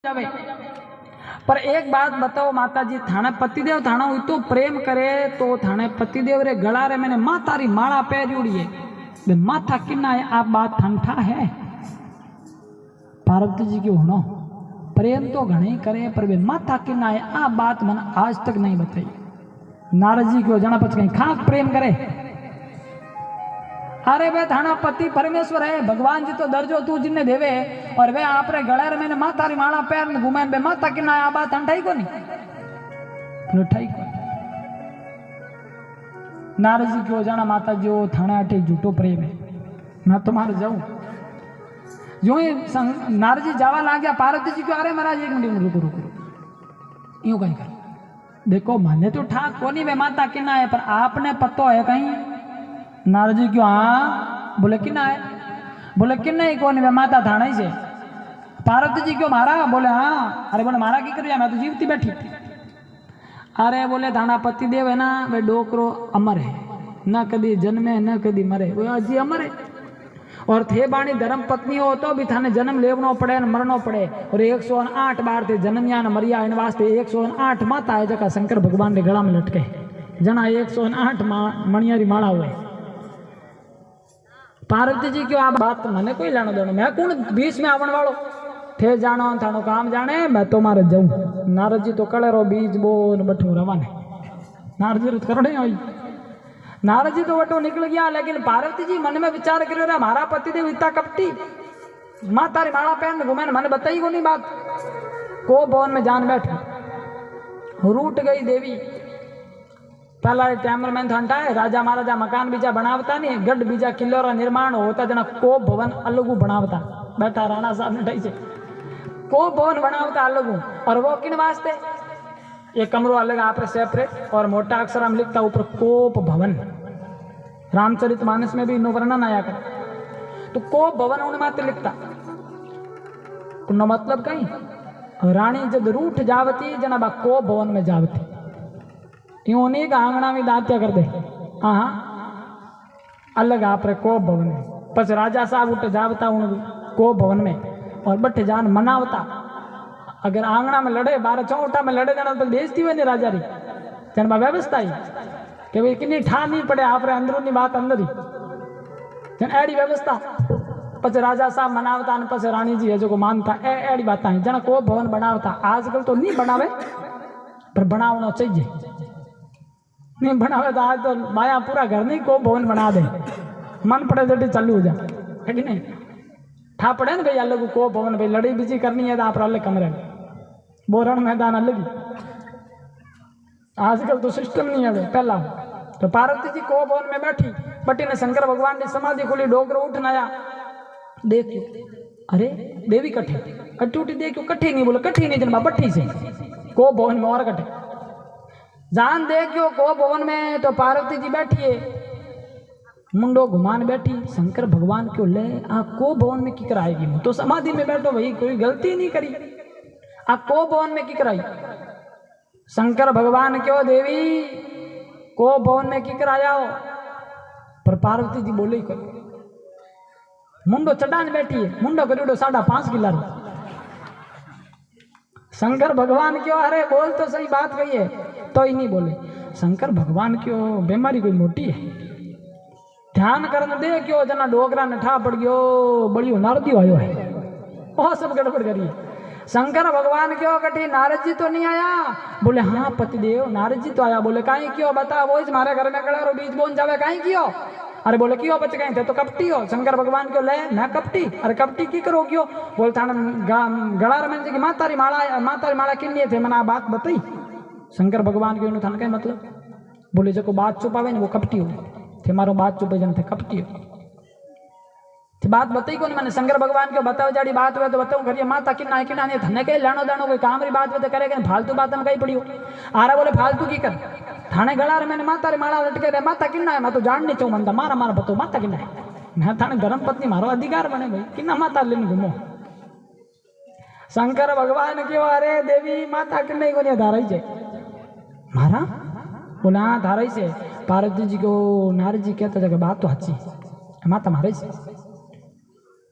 जावे। पर एक बात बताओ माता जी, थाने पतिदेव थाना हुई तो प्रेम करे तो थाने पतिदेव रे गला रे मैंने माँ तारी माला पहरी है माथा किन्ना है, आप बात ठंठा है। पार्वती जी क्यों होना प्रेम तो घणे करे पर वे माथा किन्ना है, आप बात मन आज तक नहीं बताई। नारद जी क्यों जना पच कहीं खाक प्रेम करे। अरे वे थाना पति परमेश्वर है, भगवान जी तो दर्जो तू जिन्ने देवे और वे आप रे गले रे मैंने माता री माला पैर घूमे बे माता किन्ना आ बात ठंठाई को नहीं ठाई को। नारद जी क्यों जाना माता जी वो थाना अटे झूठो प्रेम है, मैं तुम्हारे जाऊं जो ही नारद जी जावा ला गया। पार्वती जी क्यों अरे महाराज एक मिनट रुको रुको यूं कहीं कर देखो माने तो ठाक कोनी वे माता किन्ना है, पर आपने पतो है कहीं। नारद जी क्यों हाँ बोले किन्ना है, बोले किन्ना ही कौन वे माता थाना ही से। पार्वती जी क्यों मारा, बोले हाँ। अरे बोले मारा की करिया मैं तो जीवती बैठी। अरे बोले थाना पति देव है ना वे डोकरो अमर है, न कदी जन्मे न कदी मरे, वो अजी अमर है। और थे बाणी धर्म पत्नी हो तो भी थाने जन्म लेवनो पड़े न मरनो पड़े। और 108 बार थे जन्मया न मरिया इन वास्ते 108 माता है जका शंकर भगवान के गला में लटके जना 108 मणियारी माला हुए। पार्वती जी क्यों आप बात मैंने कोई लेनो देनो, मैं कौन बीच में आवन वालो थे जानो थानो काम जाने मैं तो मारे जाऊं। नारद जी तो कड़े रो बीज बोन बठू रवाने। नारद जी तो करड़े आई, नारद जी तो वटो निकल गया। लेकिन पार्वती जी मन में विचार करो रे मारा पतिदेव इतना कपटी माँ तारी माला पहन घूमे मैंने बताई को नहीं बात को बोन में जान बैठी रूट गई देवी। पहला कैमरामैन था है राजा महाराजा मकान बीजा बनावता नहीं गढ़ बीजा किलो रा निर्माण होता जना को भवन अलगू बनावता बैठा राणा साहब ने ढाई से को भवन बनावता अलगू। और वो किन वास्ते ये कमरो अलग आप सेपरेट और मोटा अक्षर हम लिखता ऊपर कोप भवन। रामचरित मानस में भी नो वर्णन आया कर तो कोप भवन उन मात्र लिखता नो मतलब कहीं रानी जब रूठ जावती जना बा कोप भवन में जावती यूं नहीं का आंगना में दात्या कर दे। हाँ अलग आप रे को भवन में बस राजा साहब उठ जावता हूँ को भवन में और बठ जान मनावता। अगर आंगना में लड़े 12 चौटा में लड़े जाना तो बेइज्जती हुई नहीं राजा री जन व्यवस्था ही कि भाई किन्नी ठा नहीं पड़े आप रे अंदरूनी बात अंदर ही जन एड़ी व्यवस्था। पछ राजा साहब मनावता ने पछ रानी जी है जो को मानता एड़ी बात जना को भवन बनावता। आजकल तो नहीं बनावे पर बनावना चाहिए, नहीं बनावे तो आज तो माया पूरा घर नहीं को भवन बना दे मन पड़े जटी चालू हो जा है कि नहीं। ठा पड़े ना भाई अलग को भवन भाई लड़ी बीजी करनी है तो आप अलग कमरे में बोरण मैदान अलग ही। आजकल तो सिस्टम नहीं है पहला। तो पार्वती जी को भवन में बैठी बटी ने शंकर भगवान ने समाधि खोली डोगरो उठना आया देखियो अरे देवी कट्ठी कट्टी उठी देखियो कट्ठी नहीं बोले कट्ठी नहीं जन्मा बट्ठी से को भवन में और कट्ठे जान देखियो को भवन में। तो पार्वती जी बैठी है मुंडो घुमान बैठी शंकर भगवान क्यों ले आ को भवन में की कराएगी तो समाधि में बैठो भाई कोई गलती नहीं करी आ को भवन में की कराई शंकर भगवान क्यों देवी को भवन में की कराया हो। पर पार्वती जी बोले ही मुंडो चटान बैठी है मुंडो करीडो 5.5 किला शंकर भगवान क्यों अरे बोल तो सही बात कही है तो ही नहीं बोले। शंकर भगवान क्यों बीमारी कोई मोटी है ध्यान करने दे क्यों जना डोगरा ने ठा पड़ गयो बड़ी नारदी आयो है बहुत सब गड़बड़ करिए। शंकर भगवान क्यों कठी नारद जी तो नहीं आया, बोले हाँ पतिदेव नारद जी तो आया। बोले काई क्यों बता वो मारे घर में गड़ा बीज बोन जावे काई क्यों। अरे बोले क्यों बच गए थे तो कपटी हो। शंकर भगवान क्यों ले मैं कपटी अरे कपटी की करो क्यों बोलता गड़ा रमन जी की मातारी माला किन्नी थे मैंने बात बताई। शंकर भगवान क्यों थाने कहीं मतलब बोले जो बात चुपावे वो कपटी हो थे मारो बात चुपे जन थे कपटी हो बात बताई कौन मैंने शंकर भगवान क्यों बताओ जाड़ी बात हुए तो बताऊं करिए माता किन्ना है किन्ना नहीं थाने कहीं लेनो देनो कोई काम री बात हुए तो करे फालतू बात में कहीं पड़ी हो। आ रहा बोले फालतू की कर थाने गला रे मैंने माता रे माला लटके रहे माता किन्ना है मैं तो जान नहीं चाहूँ मनता मारा मारा बताओ माता किन्ना है मैं थाने धर्म पत्नी मारो अधिकार बने भाई किन्ना माता लेने घूमो। शंकर भगवान क्यों अरे देवी माता किन्ना ही को धाराई से मारा बोला हाँ धाराई से। पार्वती जी को नारद जी कहता था बात तो अच्छी माता मारे से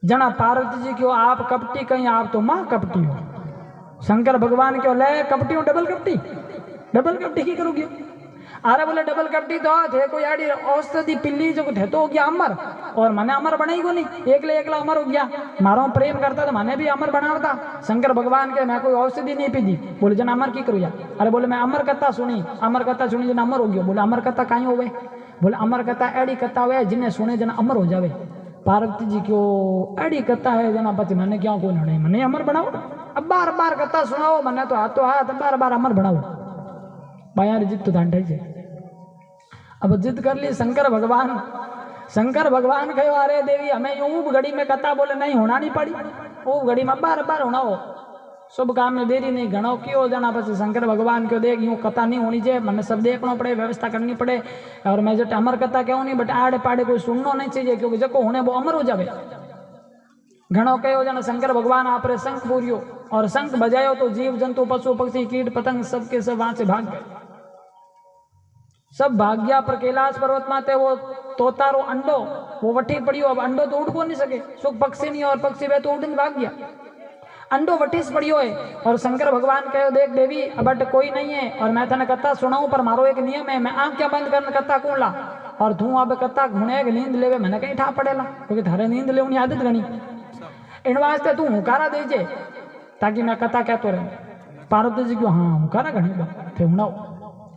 जना पार्वती जी क्यों आप कपटी कहीं आप तो माँ कपटी हो शंकर भगवान क्यों ले कपटी हूँ डबल कपटी की करोगी? अरे बोले डबल कपटी तो थे कोई आड़ी औषधि पिल्ली जो थे तो हो गया अमर, और मैंने अमर बनाई को नहीं, एकला अमर हो गया। मारो प्रेम करता तो मैंने भी अमर बनावता। शंकर भगवान के मैं कोई औषधि नहीं पीती। बोले जन अमर की करूँ या? अरे बोले मैं अमर कथा सुनी जन अमर हो गया। बोले अमर कथा कहीं हो गए? बोले अमर कथा एडी कथा हुए जिन्हें सुने जन अमर हो जावे। पार्वती जी क्यों एडी कथा है जना पति मैंने क्या को नड़े मैंने अमर बनाओ। अब बार बार कथा सुनाओ मैंने तो हाथ बार बार अमर बनाओ। बायार जिद तो धांठाई से अब जिद कर ली। शंकर भगवान कहो अरे देवी हमें यूं घड़ी में कथा बोले नहीं होना नहीं पड़ी, वो घड़ी में बार बार होना हो, शुभ काम में देरी नहीं घणो क्यों जाना। पीछे शंकर भगवान क्यों देख यूं कथा नहीं होनी चाहिए, मैंने सब देखना पड़े, व्यवस्था करनी पड़े। और मैं जो अमर कथा कहूँ नहीं बट आड़े पाड़े कोई सुनना नहीं चाहिए क्योंकि जो होने वो अमर हो जाए। घणो कहो जना शंकर भगवान आप रे शंख पूरियो और शंख बजायो तो जीव जंतु पशु पक्षी कीट पतंग सबके सब वहां से भाग गए, सब भाग गया। पर कैलाश पर्वत माते वो तोतारो अंडो वो वठी पड़ियो। अब अंडो तो उड़ को नहीं सके, सुख पक्षी नहीं और पक्षी वे तो उड़न भाग गया, अंडो वटीस पड़ियो है। और शंकर भगवान कहो देख देवी अब कोई नहीं है और मैं तने कथा सुनाऊं पर मारो एक नियम है, मैं आंख क्या बंद कर कथा कौन ला और तू अब कथा घुने नींद लेवे मैंने कहीं ठा पड़ेला क्योंकि थारे नींद लेवनी आदत घनी इन वास्ते तू हुकारा दीजे ताकि मैं कथा कहतो रहे। पार्वती जी क्यों हाँ हुकारा घनी थे हुनाओ।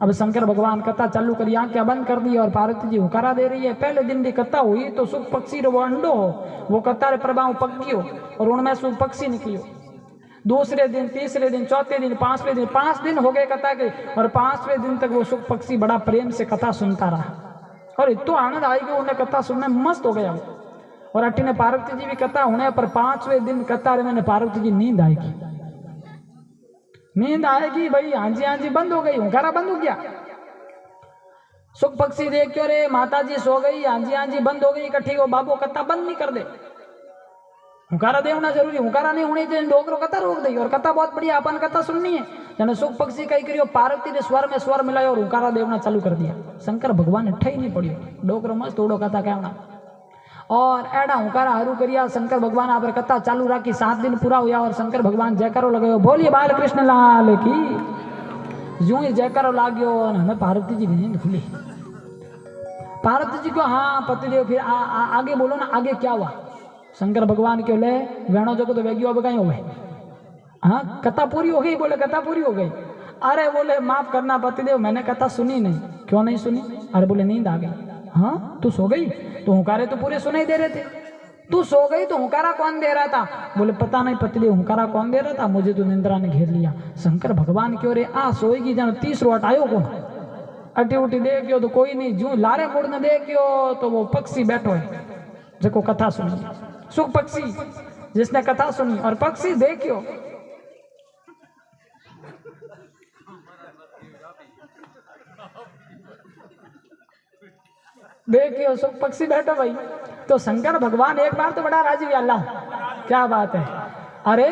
अब शंकर भगवान कथा चालू करी, आंखें बंद कर दी और पार्वती जी हुकारा दे रही है। पहले दिन भी कथा हुई तो सुख पक्षी रो वो अंडो हो वो कथा रे प्रभाव पकियो और उनमें सुख पक्षी निकलियो। दूसरे दिन तीसरे दिन चौथे दिन पांचवें दिन 5 दिन हो गए कथा के और 5वें दिन तक वो सुख पक्षी बड़ा प्रेम से कथा सुनता रहा और इतना आनंद आई कि उन्हें कथा सुनने मस्त हो गया। और अटी ने पार्वती जी भी कथा होने पर 5वें दिन कथा रे मैंने पार्वती जी नींद आएगी भाई हाँ जी बंद हो गई, हुकारा बंद हो गया। सुख पक्षी देख क्यों रे माता जी सो गई, हाँ जी बंद हो गई इकट्ठी को बाबू कथा बंद नहीं कर दे, हुकारा दे होना जरूरी, हुकारा नहीं होनी चाहिए डोकरो कथा रोक दी। और कथा बहुत बढ़िया अपन कथा सुननी है जने सुख पक्षी कही करियो पार्वती ने स्वर में स्वर मिलायो और हुकारा देवना चालू कर दिया। शंकर भगवान अट्ठा ही नहीं पड़ियो डोकरो मस्त उड़ो कथा कहना और एडा हुकारा हरू करिया। शंकर भगवान आप कथा चालू रखी 7 दिन पूरा हुआ और शंकर भगवान जयकारो लगायो बोलिए बाल कृष्ण लाल की। यूं ही जयकारो लाग्यो और हमें पार्वती जी नींद खुली। पार्वती जी को हाँ पतिदेव फिर आगे बोलो ना आगे क्या हुआ। शंकर भगवान क्यों ले वेणो जो तो वेग्यो अब कहीं हो गए, हाँ कथा पूरी हो गई। बोले कथा पूरी हो गई। अरे बोले माफ करना पतिदेव मैंने कथा सुनी नहीं। क्यों नहीं सुनी? अरे बोले नींद आ गई। हाँ तू सो गई तो हुकारे तो पूरे सुनाई दे रहे थे, तू सो गई तो हुकारा कौन दे रहा था? बोले पता नहीं पतिदेव हुकारा कौन दे रहा था, मुझे तो निंद्रा ने घेर लिया। शंकर भगवान क्यों रे सोएगी जन 30 रोट आयो कौन अटी उठी देखियो तो कोई नहीं, जू लारे मुड़ ने देखियो तो वो पक्षी बैठो है जो कथा सुनी, सुख पक्षी जिसने कथा सुनी। और पक्षी देखियो देखियो सुख पक्षी बैठो भाई। तो शंकर भगवान एक बार तो बड़ा राजी हुआ, अल्लाह क्या बात है। अरे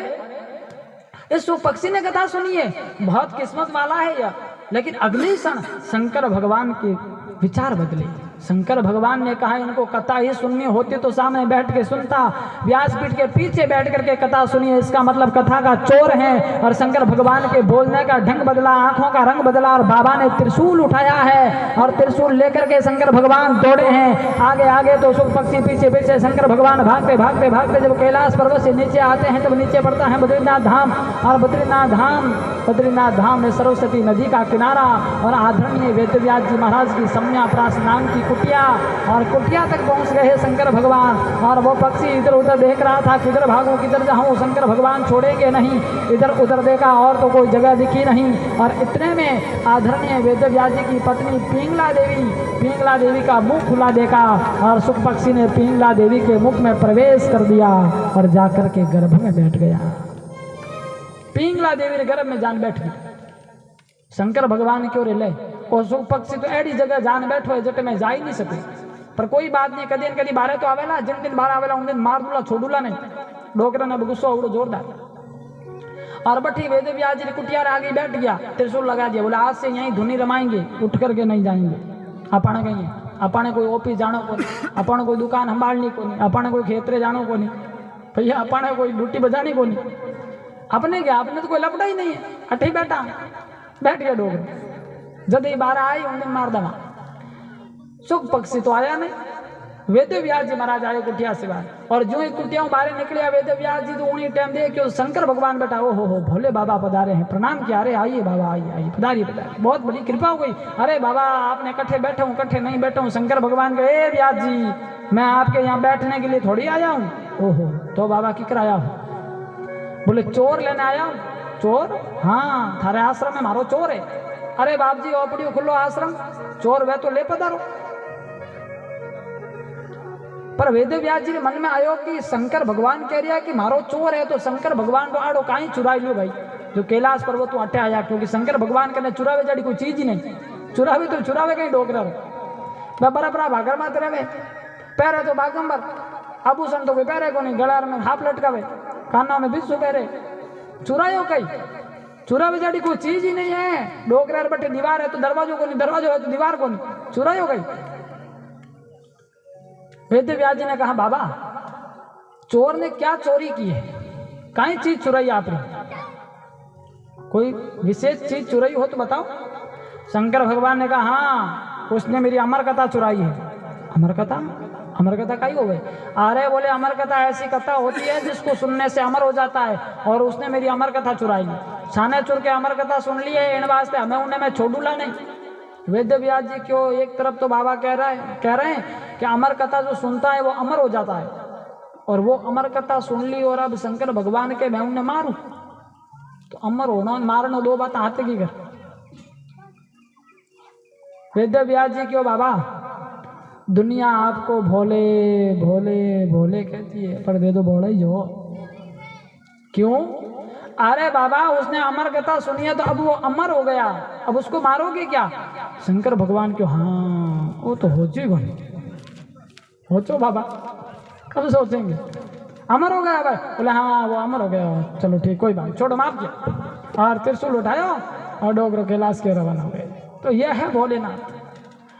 इस सुख पक्षी ने कथा सुनी है, बहुत किस्मत वाला है यह। लेकिन अगले क्षण शंकर भगवान के विचार बदले। शंकर भगवान ने कहा इनको कथा ही सुननी होती तो सामने बैठ के सुनता, व्यासपीठ के पीछे बैठ करके कथा सुनिए, इसका मतलब कथा का चोर है। और शंकर भगवान के बोलने का ढंग बदला, आंखों का रंग बदला और बाबा ने त्रिशूल उठाया है और त्रिशूल लेकर के शंकर भगवान दौड़े हैं आगे आगे तो सुख पक्षी पीछे पीछे। शंकर भगवान भागते भागते भागते जब कैलाश पर्वत से नीचे आते हैं तब नीचे पड़ता है बद्रीनाथ धाम। और बद्रीनाथ धाम में सरस्वती नदी का किनारा और आदरणीय वेदव्यास जी महाराज की सम्या प्रास नाम की कुटिया, और कुटिया तक पहुंच गए शंकर भगवान। और वो पक्षी इधर उधर देख रहा था किधर भागूं किधर जाऊं, शंकर भगवान छोड़ेंगे नहीं। इधर उधर देखा और तो कोई जगह दिखी नहीं। और इतने में आदरणीय वेदव्यास जी की पत्नी पिंगला देवी का मुंह खुला देखा और सुख पक्षी ने पिंगला देवी के मुख में प्रवेश कर दिया और जाकर के गर्भ में बैठ गया। पिंगला देवी ने गर्भ में जान बैठ गई। शंकर भगवान क्यों रे ले और सुख पक्षी तो ऐसी जगह जान बैठो है जट में जा ही नहीं सके। पर कोई बात नहीं, कदी न कदी बारे तो आवेला, जिन दिन बाहर आवेला उन दिन मार दूला छोड़ूला नहीं। डोकरा ने गुस्सा उड़ो जोरदार। और बठी वेदव्यास जी कुटिया आगे बैठ गया, त्रिशूल लगा दिया, बोला आज से यहीं धुनी रमाएंगे, उठ करके नहीं जाएंगे। अपने कहीं अपने कोई ऑफिस जानो को नहीं, अपने कोई दुकान संभालनी को नहीं, अपने कोई खेतरे जानो को नहीं, भैया अपने कोई ड्यूटी बजानी को नहीं। अपने क्या, अपने तो कोई लपड़ा ही नहीं है, अठे बैठा बैठ गया डोगर। जब ये बारह आई उन्हें मार दवा। सुख पक्षी तो आया नहीं। वेद व्यास जी महाराज आए कुटिया से बाहर, और जो ही कुटिया बाहर निकले वेद व्यास जी तो उन्हीं टाइम देखे शंकर भगवान बैठा। ओ हो भोले बाबा पधारे हैं, प्रणाम किया। अरे आइए बाबा आइए आइए, पधारिए पधारिए, बहुत बड़ी कृपा हो गई। अरे बाबा आपने कट्ठे बैठा हूँ कट्ठे नहीं बैठा हूँ। शंकर भगवान कहे व्यास जी मैं आपके यहाँ बैठने के लिए थोड़ी आया हूँ। ओहो तो बाबा की कराया हो? बोले चोर लेने आया हूँ। चोर? हाँ थारे आश्रम में मारो चोर है। अरे बाप जी ओपड़ी खुल्लो आश्रम, चोर वे तो ले पधारो। पर वेद व्यास जी के मन में आयो कि शंकर भगवान कह रहा है कि मारो चोर है, तो शंकर भगवान तो आड़ो कहीं चुरा लियो भाई, जो कैलाश पर्वत तो अटे आया, क्योंकि शंकर भगवान कहने चुरावे जड़ी कोई चीज ही नहीं। चुरावे तो चुरावे कहीं डोकरा बराबर भागर मात रहे। पैरे तो बागंबर आभूषण तो कोई पैरे को नहीं, गलार में हाथ लटकावे, कानों में बिस्सू पैरे, चुरायो कहीं चुरावे जड़ी कोई चीज ही नहीं है। डोकरा बटे दीवार है तो दरवाजों को नहीं, दरवाजो है तो दीवार को नहीं, चुरायो कहीं। वेद व्यास जी ने कहा बाबा चोर ने क्या चोरी की है, कहीं चीज चुराई आपने, कोई विशेष चीज चुराई हो तो बताओ। शंकर भगवान ने कहा हाँ उसने मेरी अमर कथा चुराई है। अमर कथा? अमर कथा का ही हो गई? अरे बोले अमर कथा ऐसी कथा होती है जिसको सुनने से अमर हो जाता है, और उसने मेरी अमर कथा चुराई। छाने चुर के अमर कथा सुन ली है, इन वास्ते हमें उन्हें मैं छोड़ूला नहीं। वेद व्यास जी क्यों एक तरफ तो बाबा कह रहे हैं कि अमर कथा जो सुनता है वो अमर हो जाता है, और वो अमर कथा सुन ली और अब शंकर भगवान के मैं उन्हें मारूं तो अमर होना मारना दो बात हाथ की कर। वेद व्यास जी क्यों बाबा दुनिया आपको भोले भोले भोले कहती है, पर दे दो भोला ही जो। क्यों? अरे बाबा उसने अमर कथा सुनी है तो अब वो अमर हो गया, अब उसको मारोगे क्या? शंकर भगवान क्यों? हाँ वो तो हो चुका, सोचो बाबा कब सोचेंगे? अमर हो गया भाई। बोले हाँ वो अमर हो गया, चलो ठीक कोई बात छोड़ो माफ किया, और त्रिशूल उठायो और डोगरो कैलाश के रवाना हो गए। तो यह है भोलेनाथ।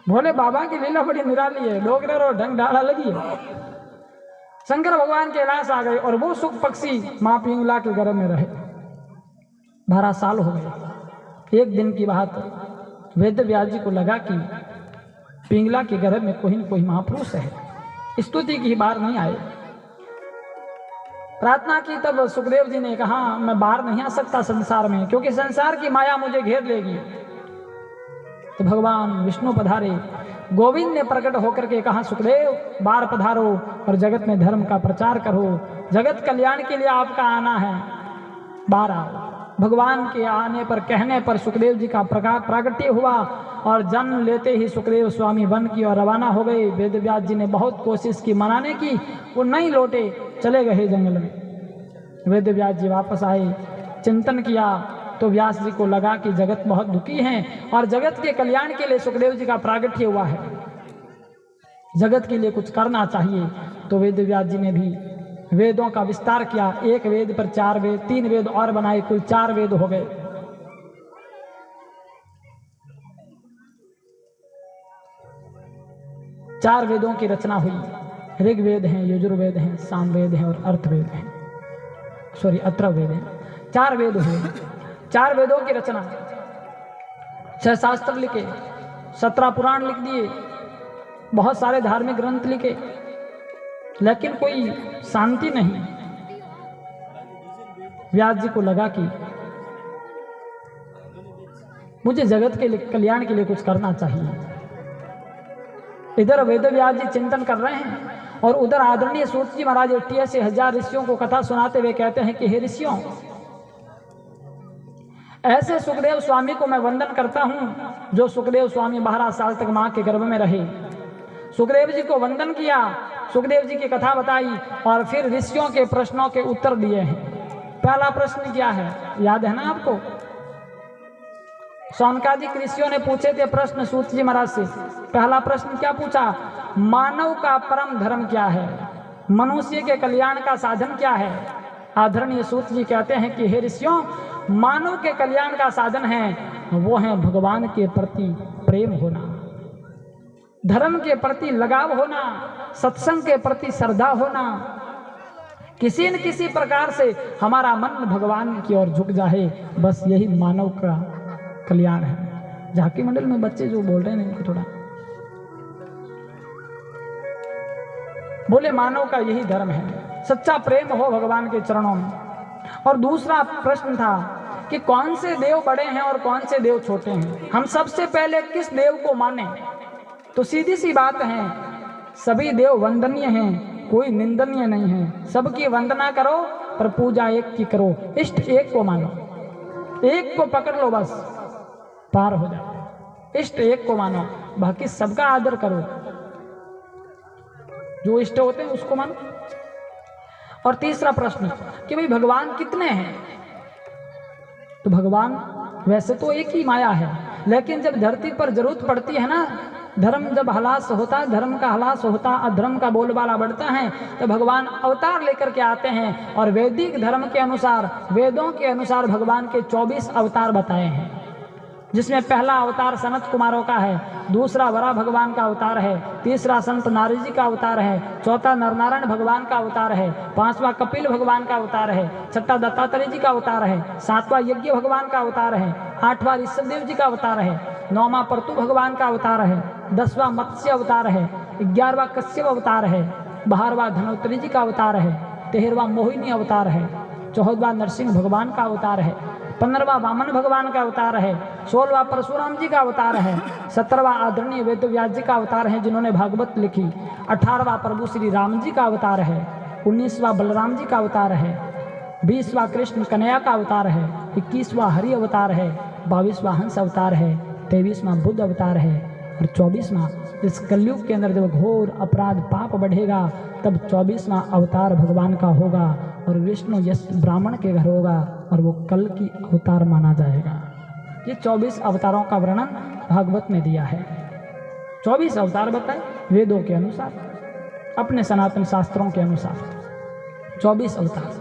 भोले बाबा की लीला बड़ी निराली है, डोगरे रो ढंग डाला लगी है। शंकर भगवान कैलाश आ गए और वो सुख पक्षी माँ पिंगला के गर्भ में रहे। 12 साल हो गए। एक दिन की बात वेद व्यास जी को लगा कि पिंगला के गर्भ में कोई न कोई महापुरुष है, स्तुति की बार नहीं आए। प्रार्थना की तब सुखदेव जी ने कहा मैं बाहर नहीं आ सकता संसार में, क्योंकि संसार की माया मुझे घेर लेगी। तो भगवान विष्णु पधारे, गोविंद ने प्रकट होकर के कहा सुखदेव बाहर पधारो और जगत में धर्म का प्रचार करो, जगत कल्याण के लिए आपका आना है, बाहर आओ। भगवान के आने पर कहने पर सुखदेव जी का प्रागट्य हुआ और जन्म लेते ही सुखदेव स्वामी वन की ओर रवाना हो गए। वेद व्यास जी ने बहुत कोशिश की मनाने की, वो नहीं लौटे, चले गए जंगल में। वेद व्यास जी वापस आए, चिंतन किया तो व्यास जी को लगा कि जगत बहुत दुखी है और जगत के कल्याण के लिए सुखदेव जी का प्रागट्य हुआ है, जगत के लिए कुछ करना चाहिए। तो वेद व्यास जी ने भी वेदों का विस्तार किया, एक वेद पर 4 वेद, 3 वेद और बनाए, कुल 4 वेद हो गए। चार वेदों की रचना हुई। ऋग्वेद है, यजुर्वेद है, सामवेद है और अर्थवेद है, सॉरी अथर्ववेद है। 4 वेद हुए। 4 वेदों की रचना, 6 शास्त्र लिखे, 17 पुराण लिख दिए, बहुत सारे धार्मिक ग्रंथ लिखे, लेकिन कोई शांति नहीं। व्यास जी को लगा कि मुझे जगत के कल्याण के लिए कुछ करना चाहिए। इधर वेद व्यास जी चिंतन कर रहे हैं और उधर आदरणीय सूत जी महाराज 88,000 ऋषियों को कथा सुनाते हुए कहते हैं कि हे ऋषियों, ऐसे सुखदेव स्वामी को मैं वंदन करता हूं जो सुखदेव स्वामी 12 साल तक मां के गर्भ में रहे। सुखदेव जी को वंदन किया, सुखदेव जी की कथा बताई और फिर ऋषियों के प्रश्नों के उत्तर दिए हैं। पहला प्रश्न क्या है, याद है ना आपको? सौनकादिक ऋषियों ने पूछे थे प्रश्न सूत जी महाराज से। पहला प्रश्न क्या पूछा? मानव का परम धर्म क्या है, मनुष्य के कल्याण का साधन क्या है? आदरणीय सूत जी कहते हैं कि हे ऋषियों, मानव के कल्याण का साधन है वो है भगवान के प्रति प्रेम होना, धर्म के प्रति लगाव होना, सत्संग के प्रति श्रद्धा होना, किसी न किसी प्रकार से हमारा मन भगवान की ओर झुक जाए, बस यही मानव का कल्याण है। झांकी मंडल में बच्चे जो बोल रहे हैं इनको थोड़ा बोले, मानव का यही धर्म है, सच्चा प्रेम हो भगवान के चरणों में। और दूसरा प्रश्न था कि कौन से देव बड़े हैं और कौन से देव छोटे हैं, हम सबसे पहले किस देव को माने। तो सीधी सी बात है, सभी देव वंदनीय हैं, कोई निंदनीय नहीं है। सबकी वंदना करो पर पूजा एक की करो, इष्ट एक को मानो, एक को पकड़ लो बस पार हो जाए। इष्ट एक को मानो, बाकी सबका आदर करो, जो इष्ट होते हैं उसको मानो। और तीसरा प्रश्न कि भाई भगवान कितने हैं। तो भगवान वैसे तो एक ही माया है, लेकिन जब धरती पर जरूरत पड़ती है ना, धर्म जब हलास होता है, धर्म का हलास होता है, अधर्म का बोलबाला बढ़ता है, तो भगवान अवतार लेकर के आते हैं। और वैदिक धर्म के अनुसार, वेदों के अनुसार भगवान के 24 अवतार बताए हैं, जिसमें पहला अवतार सनत कुमारों का है, दूसरा वरा भगवान का अवतार है, तीसरा संत नारद जी का अवतार है, चौथा नरनारायण भगवान का अवतार है, पांचवा कपिल भगवान का अवतार है, छठा दत्तात्रेय जी का अवतार है, सातवां यज्ञ भगवान का अवतार है, आठवां ऋषभदेव जी का अवतार है, नौवां परतु भगवान का अवतार है, 10वां मत्स्य अवतार है, 11वां कश्यप अवतार है, 12वां धनोत्री जी का अवतार है, 13वां मोहिनी अवतार है, 14वां नरसिंह भगवान का अवतार है, 15वां वामन भगवान का अवतार है, 16वां परशुराम जी का अवतार है, 17वां आदरणीय वेद व्यास जी का अवतार है जिन्होंने भागवत लिखी, 18वां प्रभु श्री राम जी का अवतार है, 19वां बलराम जी का अवतार है, 20वां कृष्ण कन्हैया का अवतार है, 21वां हरि अवतार है, 22वां हंस अवतार है, 23वां बुद्ध अवतार है, और 24वां इस कलयुग के अंदर जब घोर अपराध पाप बढ़ेगा तब 24वां अवतार भगवान का होगा, और विष्णु यश ब्राह्मण के घर होगा, और वो कल की अवतार माना जाएगा। ये 24 अवतारों का वर्णन भागवत में दिया है। 24 अवतार बताए वेदों के अनुसार, अपने सनातन शास्त्रों के अनुसार 24 अवतार,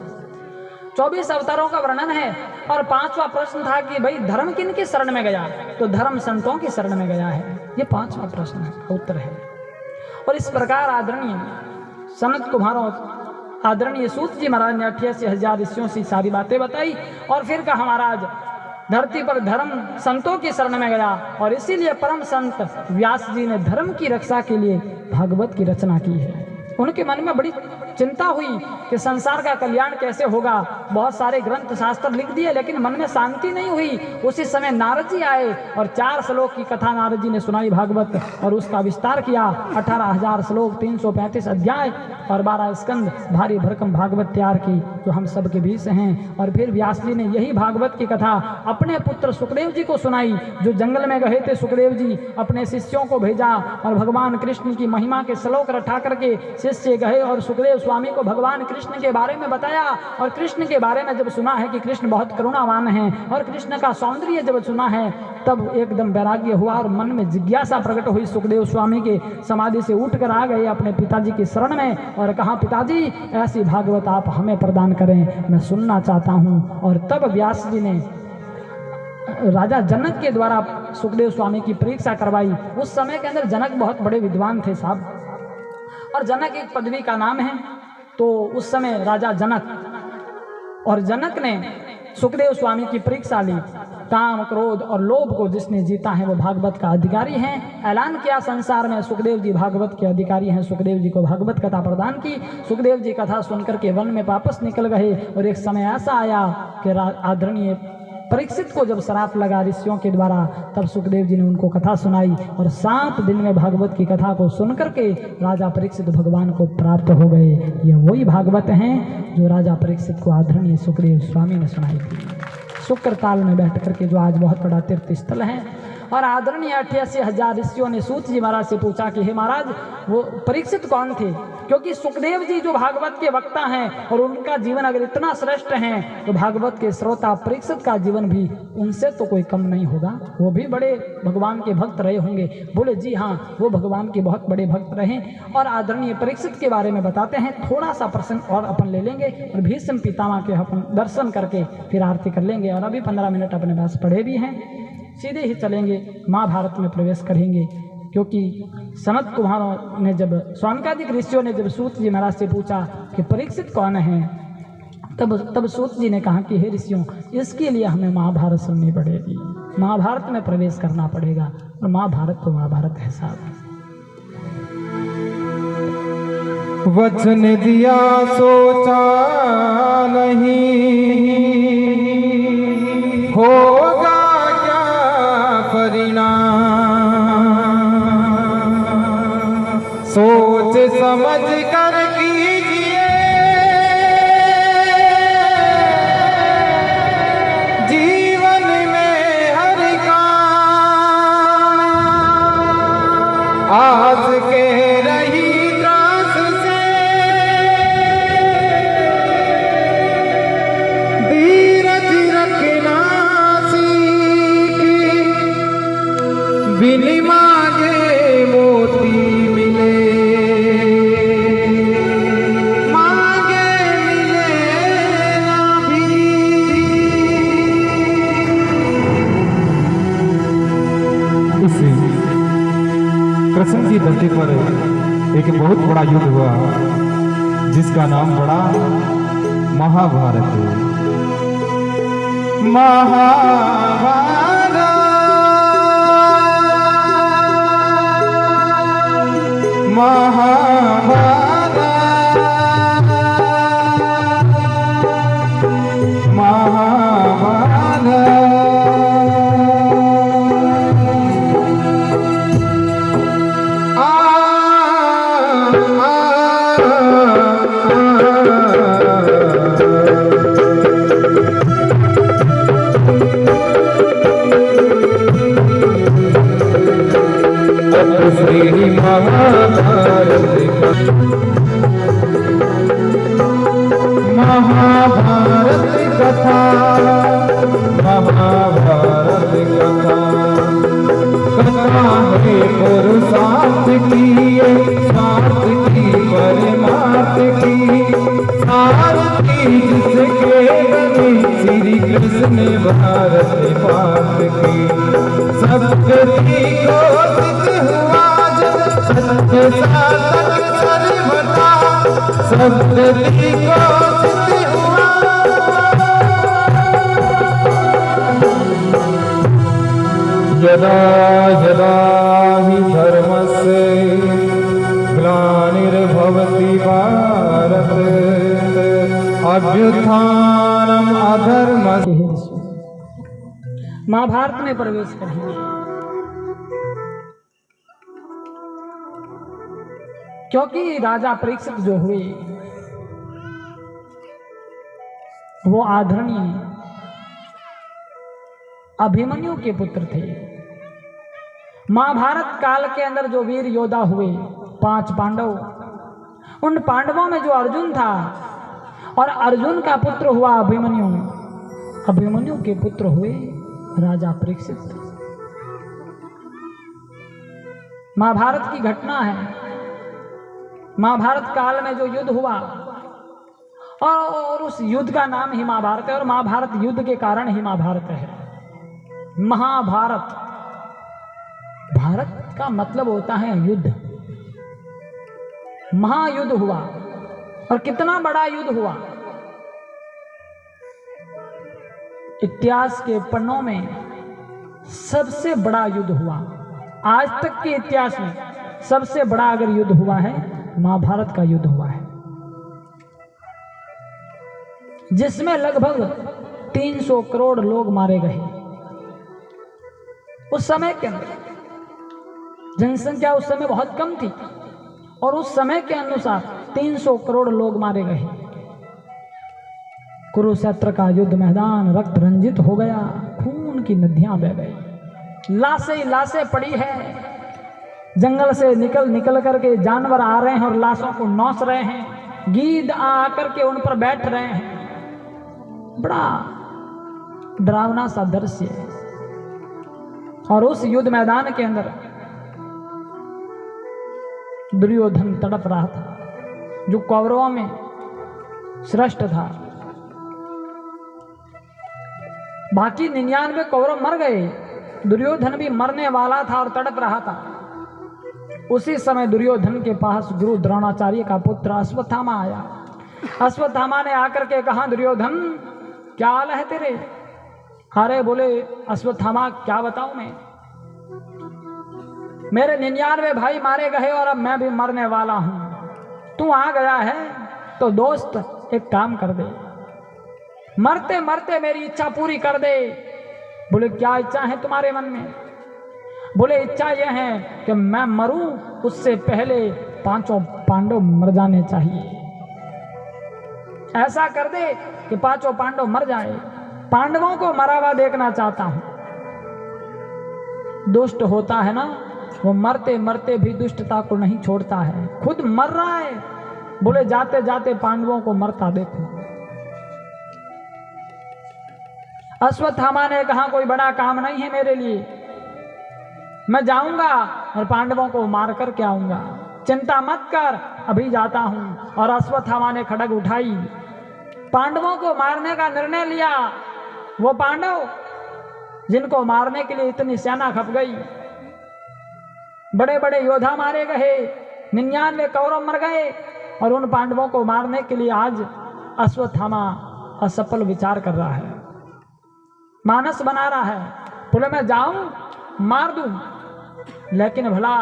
24 अवतारों का वर्णन है। और 5वां प्रश्न था कि भाई धर्म किन की शरण में गया, तो धर्म संतों की शरण में गया है। ये 5वां प्रश्न है, उत्तर है। और इस प्रकार आदरणीय सनत कुमारों, आदरणीय सूत जी महाराज ने 88,000 ऋषियों से सारी बातें बताई, और फिर कहा महाराज धरती पर धर्म संतों की शरण में गया, और इसीलिए परम संत व्यास जी ने धर्म की रक्षा के लिए भागवत की रचना की है। उनके मन में बड़ी चिंता हुई कि संसार का कल्याण कैसे होगा। बहुत सारे ग्रंथ शास्त्र लिख दिए, लेकिन मन में शांति नहीं हुई। उसी समय नारद जी आए और 4 श्लोक की कथा नारद जी ने सुनाई भागवत, और उसका विस्तार किया। 18,000 श्लोक, 335 अध्याय और 12 स्कंद भारी भरकम भागवत तैयार की, जो हम सब के बीच हैं। और फिर व्यास जी ने यही भागवत की कथा अपने पुत्र सुखदेव जी को सुनाई, जो जंगल में गए थे। सुखदेव जी अपने शिष्यों को भेजा और भगवान कृष्ण की महिमा के श्लोक रटा करके शिष्य गए और सुखदेव स्वामी को भगवान कृष्ण के बारे में बताया। और कृष्ण के बारे में जब सुना है कि कृष्ण बहुत करुणावान हैं, और कृष्ण का सौंदर्य जब सुना है, तब एकदम वैराग्य हुआ और मन में जिज्ञासा प्रकट हुई। सुखदेव स्वामी के समाधि से उठकर आ गए अपने पिताजी की शरण में और कहा, पिताजी ऐसी भागवत आप हमें प्रदान करें, मैं सुनना चाहता हूँ। और तब व्यास जी ने राजा जनक के द्वारा सुखदेव स्वामी की परीक्षा करवाई। उस समय के अंदर जनक बहुत बड़े विद्वान थे साहब, और जनक एक पदवी का नाम है। तो उस समय राजा जनक, और जनक ने सुखदेव स्वामी की परीक्षा ली। काम, क्रोध और लोभ को जिसने जीता है वो भागवत का अधिकारी है। ऐलान किया संसार में सुखदेव जी भागवत के अधिकारी हैं। सुखदेव जी को भागवत कथा प्रदान की। सुखदेव जी कथा सुनकर के वन में वापस निकल गए। और एक समय ऐसा आया कि आदरणीय परीक्षित को जब श्राप लगा ऋषियों के द्वारा, तब सुखदेव जी ने उनको कथा सुनाई, और 7 दिन में भागवत की कथा को सुनकर के राजा परीक्षित भगवान को प्राप्त हो गए। यह वही भागवत हैं जो राजा परीक्षित को आदरणीय सुखदेव स्वामी ने सुनाई थी, शुक्र ताल में बैठ करके, जो आज बहुत बड़ा तीर्थ स्थल है। और आदरणीय 88,000 ऋषियों ने सूत जी महाराज से पूछा कि हे महाराज, वो परीक्षित कौन थे? क्योंकि सुखदेव जी जो भागवत के वक्ता हैं और उनका जीवन अगर इतना श्रेष्ठ है, तो भागवत के श्रोता परीक्षित का जीवन भी उनसे तो कोई कम नहीं होगा। वो भी बड़े भगवान के भक्त रहे होंगे। बोले जी हाँ, वो भगवान के बहुत बड़े भक्त रहे। और आदरणीय परीक्षित के बारे में बताते हैं। थोड़ा सा प्रसंग और अपन ले लेंगे और भीष्म पितामह के अपन दर्शन करके फिर आरती कर लेंगे। और अभी 15 मिनट अपने पास पढ़े भी हैं, सीधे ही चलेंगे महाभारत में प्रवेश करेंगे। क्योंकि सनत कुमारों ने जब, स्वानकादिक ऋषियों ने जब सूत जी महाराज से पूछा कि परीक्षित कौन है, तब सूत जी ने कहा कि हे ऋषियों, इसके लिए हमें महाभारत सुननी पड़ेगी, महाभारत में प्रवेश करना पड़ेगा। और महाभारत तो महाभारत है साहब। वचन दिया सोचा नहीं, होगा क्या परिणाम, सोच समझ कर कीजिए जीवन में हर काम। आज के रही त्रास से धीरज रखना सीखी, बिन मांगे मोती मिले, मांगे मिले ना भी। इसी कृष्ण की धरती पर एक बहुत बड़ा युद्ध हुआ जिसका नाम पड़ा महाभारत। महाभारत महाभारत महाभारत कथा, महाभारत कथा, कथा है पुरुषार्थ की, स्वार्थ की परमार्थ की, सारथी जिसके बने श्री कृष्ण भारत पात की। सत्य को सिद्ध हुआ जब सत्य साधक सर्वथा, सत्य को सिद्ध हुआ यदा यदा हि धर्मस्य ग्लानिर्भवति भारत, अभ्युत्थानम् अधर्मस्य। महाभारत में प्रवेश करेंगे क्योंकि राजा परीक्षित जो हुए वो आदरणीय अभिमन्यु के पुत्र थे। महाभारत काल के अंदर जो वीर योद्धा हुए 5 पांडव, उन पांडवों में जो अर्जुन था और अर्जुन का पुत्र हुआ अभिमन्यु, अभिमन्यु के पुत्र हुए राजा परीक्षित। महाभारत की घटना है। महाभारत काल में जो युद्ध हुआ और उस युद्ध का नाम ही महाभारत है, और महाभारत युद्ध के कारण ही महाभारत है। महाभारत, भारत का मतलब होता है युद्ध। महायुद्ध हुआ, और कितना बड़ा युद्ध हुआ। इतिहास के पन्नों में सबसे बड़ा युद्ध हुआ। आज तक के इतिहास में सबसे बड़ा अगर युद्ध हुआ है, महाभारत का युद्ध हुआ है, जिसमें लगभग 300 करोड़ लोग मारे गए। उस समय के अंदर जनसंख्या उस समय बहुत कम थी, और उस समय के अनुसार 300 करोड़ लोग मारे गए। कुरुक्षेत्र का युद्ध मैदान रक्त रंजित हो गया, खून की नदियां बह गई, लाशें ही लाशें पड़ी है। जंगल से निकल करके जानवर आ रहे हैं और लाशों को नौच रहे हैं। गीद आ करके उन पर बैठ रहे हैं। बड़ा डरावना सा दृश्य है। और उस युद्ध मैदान के अंदर दुर्योधन तड़प रहा था, जो कौरवों में श्रेष्ठ था। बाकी 99 कौरव मर गए, दुर्योधन भी मरने वाला था और तड़प रहा था। उसी समय दुर्योधन के पास गुरु द्रोणाचार्य का पुत्र अश्वत्थामा आया अश्वत्थामा ने आकर के कहा, दुर्योधन क्या हाल है तेरे? अरे बोले अश्वत्थामा क्या बताऊं मैं, मेरे 99 भाई मारे गए और अब मैं भी मरने वाला हूं। तू आ गया है तो दोस्त एक काम कर दे, मरते मरते मेरी इच्छा पूरी कर दे। बोले क्या इच्छा है तुम्हारे मन में? बोले इच्छा यह है कि मैं मरूं उससे पहले 5 पांडव मर जाने चाहिए। ऐसा कर दे कि 5 पांडव मर जाए, पांडवों को मरा हुआ देखना चाहता हूं। दुष्ट होता है ना, वो मरते मरते भी दुष्टता को नहीं छोड़ता है, खुद मर रहा है। बोले जाते जाते पांडवों को मरता देखो। अश्वत्थामा ने कहा कोई बड़ा काम नहीं है मेरे लिए, मैं जाऊंगा और पांडवों को मार कर के आऊंगा, चिंता मत कर, अभी जाता हूं। और अश्वत्थामा ने खड्ग उठाई, पांडवों को मारने का निर्णय लिया। वो पांडव जिनको मारने के लिए इतनी सेना खप गई, बड़े बड़े योद्धा मारे गए, 99 कौरव मर गए, और उन पांडवों को मारने के लिए आज अश्वत्थामा असफल विचार कर रहा है, मानस बना रहा है। बोले मैं जाऊं मार दूं, लेकिन भला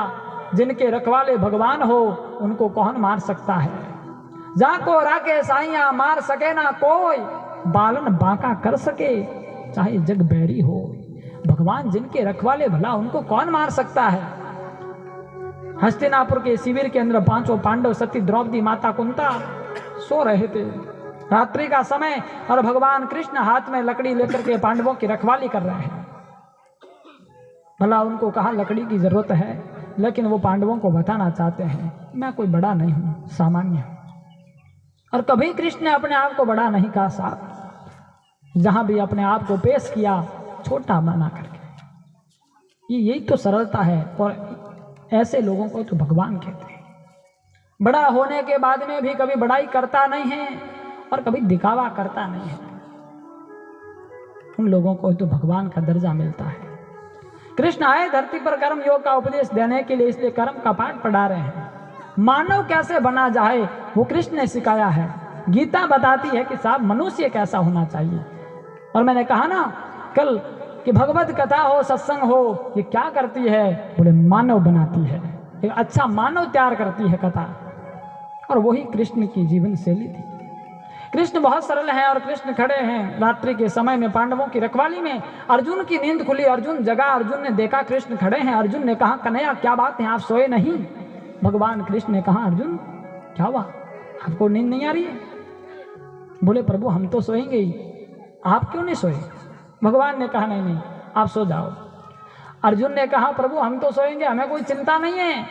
जिनके रखवाले भगवान हो उनको कौन मार सकता है? जाको राके साइया मार सके ना कोई, बालन बांका कर सके चाहे जग बैरी हो। भगवान जिनके रखवाले भला उनको कौन मार सकता है? हस्तिनापुर के शिविर के अंदर 5 पांडव सती द्रौपदी माता कुंता सो रहे थे, रात्रि का समय, और भगवान कृष्ण हाथ में लकड़ी लेकर के पांडवों की रखवाली कर रहे हैं। भला उनको कहा लकड़ी की जरूरत है, लेकिन वो पांडवों को बताना चाहते हैं मैं कोई बड़ा नहीं हूं, सामान्य हूं। और कभी कृष्ण ने अपने आप को बड़ा नहीं कहा साहब, जहां भी अपने आप को पेश किया छोटा बना करके। यही तो सरलता है, और ऐसे लोगों को तो भगवान कहते हैं। बड़ा होने के बाद में भी कभी बड़ाई करता नहीं है और कभी दिखावा करता नहीं है, उन लोगों को तो भगवान का दर्जा मिलता है। कृष्ण आए धरती पर कर्म योग का उपदेश देने के लिए, इसलिए कर्म का पाठ पढ़ा रहे हैं। मानव कैसे बना जाए वो कृष्ण ने सिखाया है। गीता बताती है कि साहब मनुष्य कैसा होना चाहिए। और मैंने कहा ना कल कि भगवत कथा हो, सत्संग हो, ये क्या करती है? बोले मानव बनाती है, एक अच्छा मानव तैयार करती है कथा। और वही कृष्ण की जीवन शैली थी। कृष्ण बहुत सरल हैं, और कृष्ण खड़े हैं रात्रि के समय में पांडवों की रखवाली में। अर्जुन की नींद खुली, अर्जुन जगा, अर्जुन ने देखा कृष्ण खड़े हैं। अर्जुन ने कहा कन्हैया क्या बात है, आप सोए नहीं? भगवान कृष्ण ने कहा अर्जुन क्या हुआ, आपको नींद नहीं आ रही है? बोले प्रभु हम तो सोएंगे ही, आप क्यों नहीं सोए? भगवान ने कहा नहीं नहीं आप सो जाओ। अर्जुन ने कहा प्रभु हम तो सोएंगे, हमें कोई चिंता नहीं है,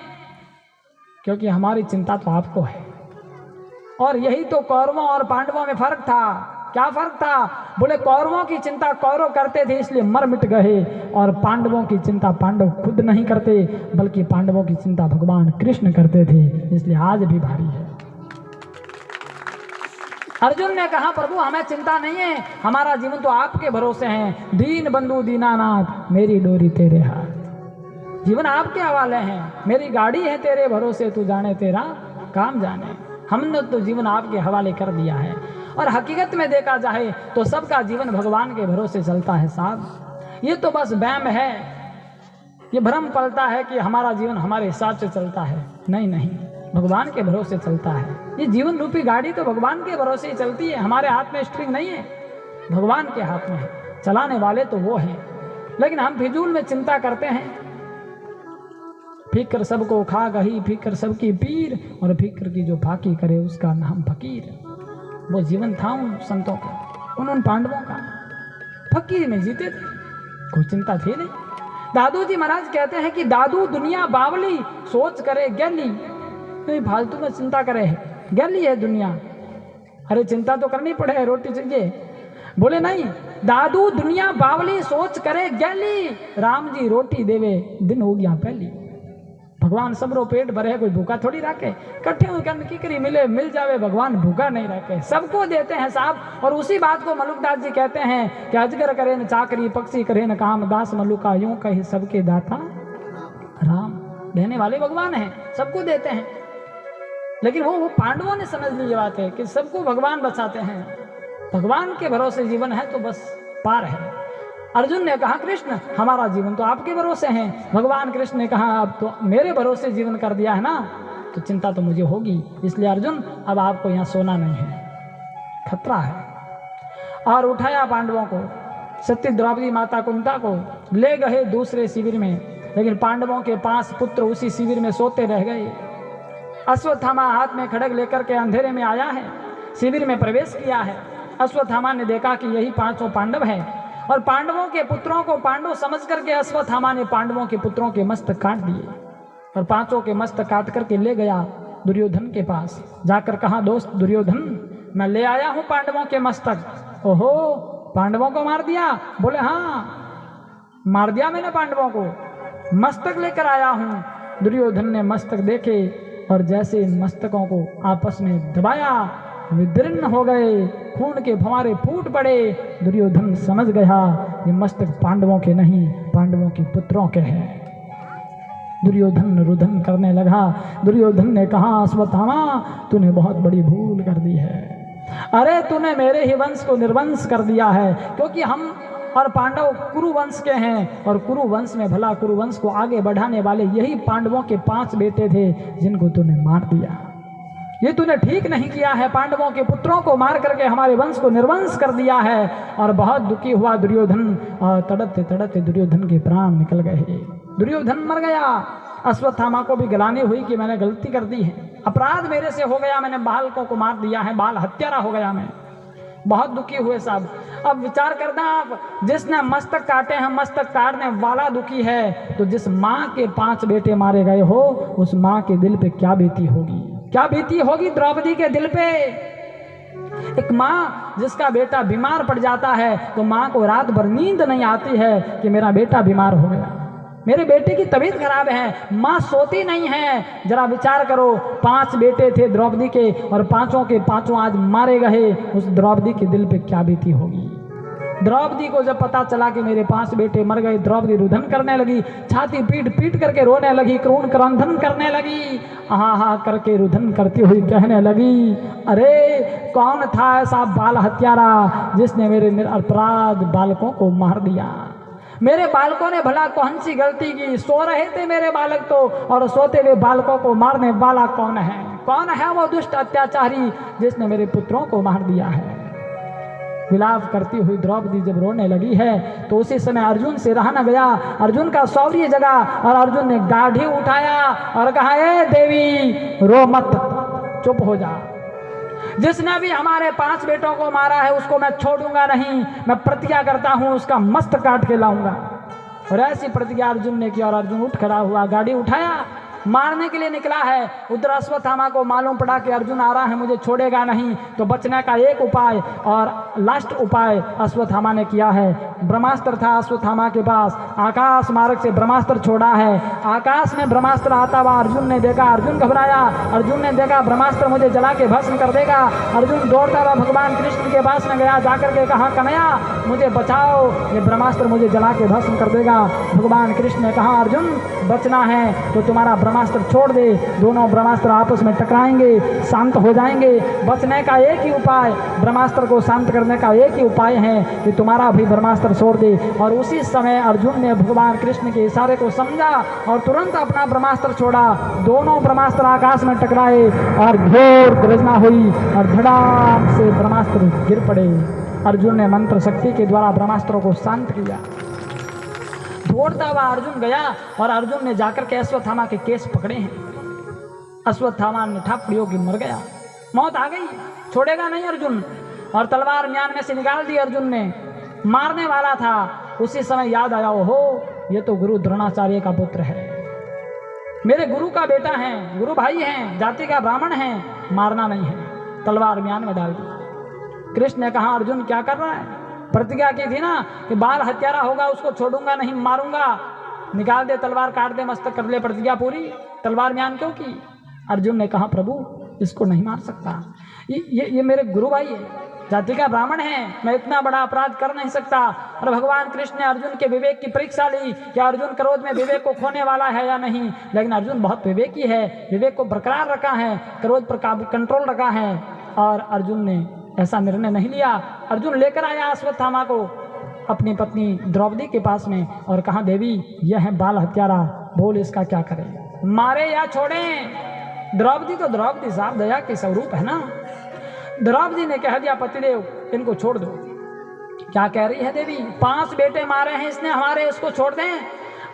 क्योंकि हमारी चिंता तो आपको है। और यही तो कौरवों और पांडवों में फर्क था। क्या फर्क था? बोले कौरवों की चिंता कौरव करते थे इसलिए मर मिट गए, और पांडवों की चिंता पांडव खुद नहीं करते, बल्कि पांडवों की चिंता भगवान कृष्ण करते थे, इसलिए आज भी भारी है। अर्जुन ने कहा प्रभु हमें चिंता नहीं है, हमारा जीवन तो आपके भरोसे है। दीन बंधु दीनानाथ मेरी डोरी तेरे हाथ, जीवन आपके हवाले है। मेरी गाड़ी है तेरे भरोसे, तू जाने तेरा काम जाने। हमने तो जीवन आपके हवाले कर दिया है। और हकीकत में देखा जाए तो सबका जीवन भगवान के भरोसे चलता है साहब। ये तो बस वहम है, ये भ्रम पलता है कि हमारा जीवन हमारे हिसाब से चलता है। नहीं नहीं, भगवान के भरोसे चलता है। ये जीवन रूपी गाड़ी तो भगवान के भरोसे ही चलती है। हमारे हाथ में स्ट्रिंग नहीं है, भगवान के हाथ में है। चलाने वाले तो वो हैं, लेकिन हम फिजूल में चिंता करते हैं। फिक्र सबको खा गई, फिक्र सबकी पीर, और फिक्र की जो फाकी करे उसका नाम फकीर। वो जीवन था उन संतों का, उन पांडवों का। फकीर में जीते थे, कोई चिंता थी नहीं। दादू जी महाराज कहते हैं कि दादू दुनिया बावली, सोच करे गैली। नहीं फालतू में चिंता करे है, गैली है दुनिया। अरे चिंता तो करनी पड़े, रोटी चाहिए। बोले नहीं, दादू दुनिया बावली, सोच करे गैली। राम जी रोटी देवे, दिन हो गया पहली। भगवान सबरो पेट भरे, कोई भूखा थोड़ी रखे। कट्ठे कन किकरी मिले मिल जावे, भगवान भूखा नहीं रखे, सबको देते हैं साहब। और उसी बात को मलुकदास जी कहते हैं कि अजगर करे न चाकरी, पक्षी करे न काम, दास मलुका यूं कहे सबके दाता राम। देने वाले भगवान हैं, सबको देते हैं। लेकिन वो पांडवों ने समझ ली ये बात है कि सबको भगवान बचाते हैं, भगवान के भरोसे जीवन है तो बस पार है। अर्जुन ने कहा कृष्ण हमारा जीवन तो आपके भरोसे है। भगवान कृष्ण ने कहा अब तो मेरे भरोसे जीवन कर दिया है ना, तो चिंता तो मुझे होगी, इसलिए अर्जुन अब आपको यहाँ सोना नहीं है, खतरा है। और उठाया पांडवों को, सती द्रौपदी माता कुंता को ले गए दूसरे शिविर में, लेकिन पांडवों के 5 पुत्र उसी शिविर में सोते रह गए। अश्वत्थामा हाथ में खड्ग लेकर के अंधेरे में आया है, शिविर में प्रवेश किया है। अश्वत्थामा ने देखा कि यही 5 पांडव है, और पांडवों के पुत्रों को पांडव समझ करके अश्वत्थामा ने पांडवों के पुत्रों के मस्तक काट दिए, और 5 के मस्तक काट करके ले गया दुर्योधन के पास। जाकर कहा दोस्त दुर्योधन मैं ले आया हूं पांडवों के मस्तक। ओहो पांडवों को मार दिया? बोले हाँ मार दिया मैंने पांडवों को, मस्तक लेकर आया हूं। दुर्योधन ने मस्तक देखे और जैसे इन मस्तकों को आपस में दबाया विदीर्ण हो गए, खून के फव्वारे फूट पड़े। दुर्योधन समझ गया ये मस्तक पांडवों के नहीं पांडवों के पुत्रों के हैं। दुर्योधन रुदन करने लगा। दुर्योधन ने कहा अश्वत्थामा तूने बहुत बड़ी भूल कर दी है, अरे तूने मेरे ही वंश को निर्वंश कर दिया है, क्योंकि हम और पांडव कुरु वंश के हैं, और कुरु वंश में भला कुरु वंश को आगे बढ़ाने वाले यही पांडवों के 5 बेटे थे जिनको तूने मार दिया। ये तूने ठीक नहीं किया है, पांडवों के पुत्रों को मार करके हमारे वंश को निर्वंश कर दिया है। और बहुत दुखी हुआ दुर्योधन, और तड़पते तड़पते दुर्योधन के प्राण निकल गए, दुर्योधन मर गया। अश्वत्थामा को भी गलानी हुई कि मैंने गलती कर दी है, अपराध मेरे से हो गया, मैंने बालकों को मार दिया है, बाल हत्यारा हो गया मैं। बहुत दुखी हुए साहब। अब विचार करना आप, जिसने मस्तक काटे हैं मस्तक काटने वाला दुखी है, तो जिस माँ के 5 बेटे मारे गए हो उस माँ के दिल पे क्या बीती होगी, क्या बीती होगी द्रौपदी के दिल पे। एक माँ जिसका बेटा बीमार पड़ जाता है तो माँ को रात भर नींद नहीं आती है कि मेरा बेटा बीमार हो गया, मेरे बेटे की तबीयत खराब है, माँ सोती नहीं है। जरा विचार करो 5 बेटे थे द्रौपदी के, और 5 के 5 आज मारे गए, उस द्रौपदी के दिल पे क्या बीती होगी। द्रौपदी को जब पता चला कि मेरे 5 बेटे मर गए, द्रौपदी रुदन करने लगी, छाती पीट पीट करके रोने लगी, क्रोध क्रंदन करने लगी, आहा करके रुदन करती हुई कहने लगी अरे कौन था ऐसा बाल हत्यारा जिसने मेरे निरपराध बालकों को मार दिया। मेरे बालकों ने भला कौन सी गलती की, सो रहे थे मेरे बालक तो, और सोते हुए बालकों को मारने वाला कौन है, कौन है वो दुष्ट अत्याचारी जिसने मेरे पुत्रों को मार दिया है। विलाप करती हुई द्रौपदी जब रोने लगी है तो उसी समय अर्जुन से रहा न गया, अर्जुन का शौर्य जगा, और अर्जुन ने गाढ़ी उठाया और कहा ए देवी रो मत, चुप हो जा, जिसने भी हमारे 5 बेटों को मारा है उसको मैं छोड़ूंगा नहीं, मैं प्रतिज्ञा करता हूं उसका मस्तक काट के लाऊंगा। और ऐसी प्रतिज्ञा अर्जुन ने की, और अर्जुन उठ खड़ा हुआ, गाड़ी उठाया, मारने के लिए निकला है। उधर अश्वत्थामा को मालूम पड़ा कि अर्जुन आ रहा है, मुझे छोड़ेगा नहीं, तो बचने का एक उपाय और लास्ट उपाय अश्वत्थामा ने किया है। ब्रह्मास्त्र था अश्वत्थामा के पास, आकाश मार्ग से ब्रह्मास्त्र छोड़ा है। आकाश में ब्रह्मास्त्र आता हुआ अर्जुन ने देखा, अर्जुन घबराया, अर्जुन ने देखा ब्रह्मास्त्र मुझे जला के भस्म कर देगा। अर्जुन दौड़ता हुआ भगवान कृष्ण के पास में गया, जाकर के कहा कन्हैया मुझे बचाओ, ये ब्रह्मास्त्र मुझे जला के भस्म कर देगा। भगवान कृष्ण ने कहा अर्जुन बचना है तो तुम्हारा ब्रह्मास्त्र छोड़ दे, दोनों ब्रह्मास्त्र आपस में टकराएंगे, शांत हो जाएंगे। बचने का एक ही उपाय, ब्रह्मास्त्र को शांत करने का एक ही उपाय है कि तुम्हारा भी ब्रह्मास्त्र छोड़ दे। और उसी समय अर्जुन ने भगवान कृष्ण के इशारे को समझा और तुरंत अपना ब्रह्मास्त्र छोड़ा। दोनों ब्रह्मास्त्र आकाश में टकराए और घोर गर्जना हुई और धड़ाम से ब्रह्मास्त्र गिर पड़े। अर्जुन ने मंत्र शक्ति के द्वारा ब्रह्मास्त्रों को शांत किया। दौड़ता हुआ अर्जुन गया और अर्जुन ने जाकर के अश्वत्थामा के केस पकड़े हैं। अश्वत्थामा ने ठा प्रयोग मर गया, मौत आ गई, छोड़ेगा नहीं अर्जुन। और तलवार म्यान में से निकाल दी अर्जुन ने, मारने वाला था। उसी समय याद आया ओहो ये तो गुरु द्रोणाचार्य का पुत्र है, मेरे गुरु का बेटा है, गुरु भाई हैं, जाति का ब्राह्मण है, मारना नहीं है। तलवार म्यान में डाल दी। कृष्ण ने कहा अर्जुन क्या कर रहा है, प्रतिज्ञा की थी ना कि बाल हत्यारा होगा उसको छोड़ूंगा नहीं, मारूंगा, निकाल दे तलवार, काट दे मस्तक, कर ले प्रतिज्ञा पूरी। तलवार म्यान क्यों की? अर्जुन ने कहा प्रभु इसको नहीं मार सकता, ये मेरे गुरु भाई है, जाति का ब्राह्मण है, मैं इतना बड़ा अपराध कर नहीं सकता। और भगवान कृष्ण ने अर्जुन के विवेक की परीक्षा ली कि अर्जुन क्रोध में विवेक को खोने वाला है या नहीं, लेकिन अर्जुन बहुत विवेकी है, विवेक को बरकरार रखा है, क्रोध पर काबू कंट्रोल रखा है, और अर्जुन ने ऐसा निर्णय नहीं लिया। अर्जुन लेकर आया अश्वत्थामा को अपनी पत्नी द्रौपदी के पास में और कहा, देवी यह है बाल हत्यारा, बोल इसका क्या करें, मारे या छोड़ें। द्रौपदी तो द्रौपदी साहब दया के स्वरूप है ना। द्रौपदी ने कह दिया, पतिदेव इनको छोड़ दो। क्या कह रही है देवी, 5 बेटे मारे हैं इसने हमारे, इसको छोड़ दें?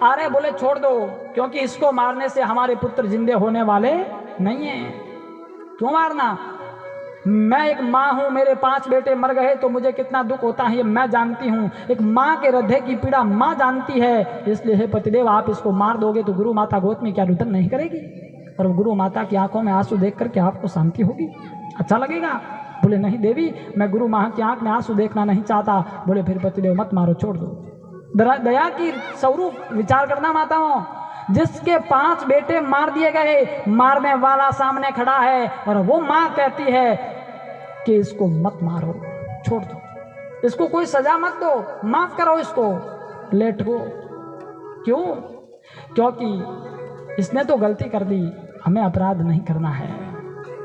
अरे बोले छोड़ दो, क्योंकि इसको मारने से हमारे पुत्र जिंदे होने वाले नहीं हैं। क्यों मारना? मैं एक माँ हूँ, मेरे 5 बेटे मर गए तो मुझे कितना दुख होता है ये मैं जानती हूँ। एक माँ के हृदय की पीड़ा माँ जानती है, इसलिए हे पतिदेव आप इसको मार दोगे तो गुरु माता गौतमी क्या रुदन नहीं करेगी? और गुरु माता की आंखों में आंसू देख करके आपको शांति होगी, अच्छा लगेगा? बोले नहीं देवी, मैं गुरु माँ की आंख में आंसू देखना नहीं चाहता। बोले फिर पतिदेव मत मारो, छोड़ दो। दया की स्वरूप विचार करना माताओं, जिसके 5 बेटे मार दिए गए, मारने वाला सामने खड़ा है और वो माँ कहती है कि इसको मत मारो, छोड़ दो, इसको कोई सजा मत दो, माफ करो इसको, लेट गो। क्यों? क्योंकि इसने तो गलती कर दी, हमें अपराध नहीं करना है।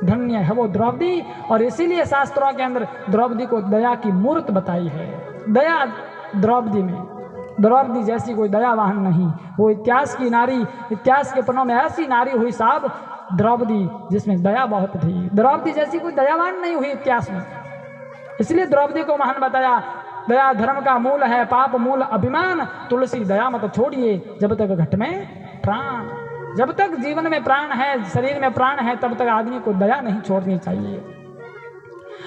धन्य है वो द्रौपदी, और इसीलिए शास्त्रों के अंदर द्रौपदी को दया की मूर्त बताई है। दया द्रौपदी में, द्रौपदी जैसी कोई दयावान नहीं। वो इतिहास की नारी, इतिहास के पन्नों में ऐसी नारी हुई साहब द्रौपदी, जिसमें दया बहुत थी। द्रौपदी जैसी कोई दयावान नहीं हुई इतिहास में, इसलिए द्रौपदी को महान बताया। दया धर्म का मूल है, पाप मूल अभिमान, तुलसी दया मत छोड़िए जब तक घट में प्राण। जब तक जीवन में प्राण है, शरीर में प्राण है, तब तक आदमी को दया नहीं छोड़नी चाहिए।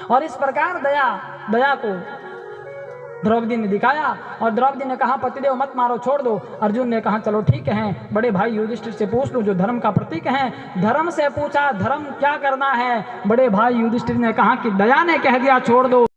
और इस प्रकार दया को द्रौपदी ने दिखाया, और द्रौपदी ने कहा पतिदेव मत मारो, छोड़ दो। अर्जुन ने कहा चलो ठीक है, बड़े भाई युधिष्ठिर से पूछ लो जो धर्म का प्रतीक है। धर्म से पूछा, धर्म क्या करना है? बड़े भाई युधिष्ठिर ने कहा कि दया ने कह दिया छोड़ दो।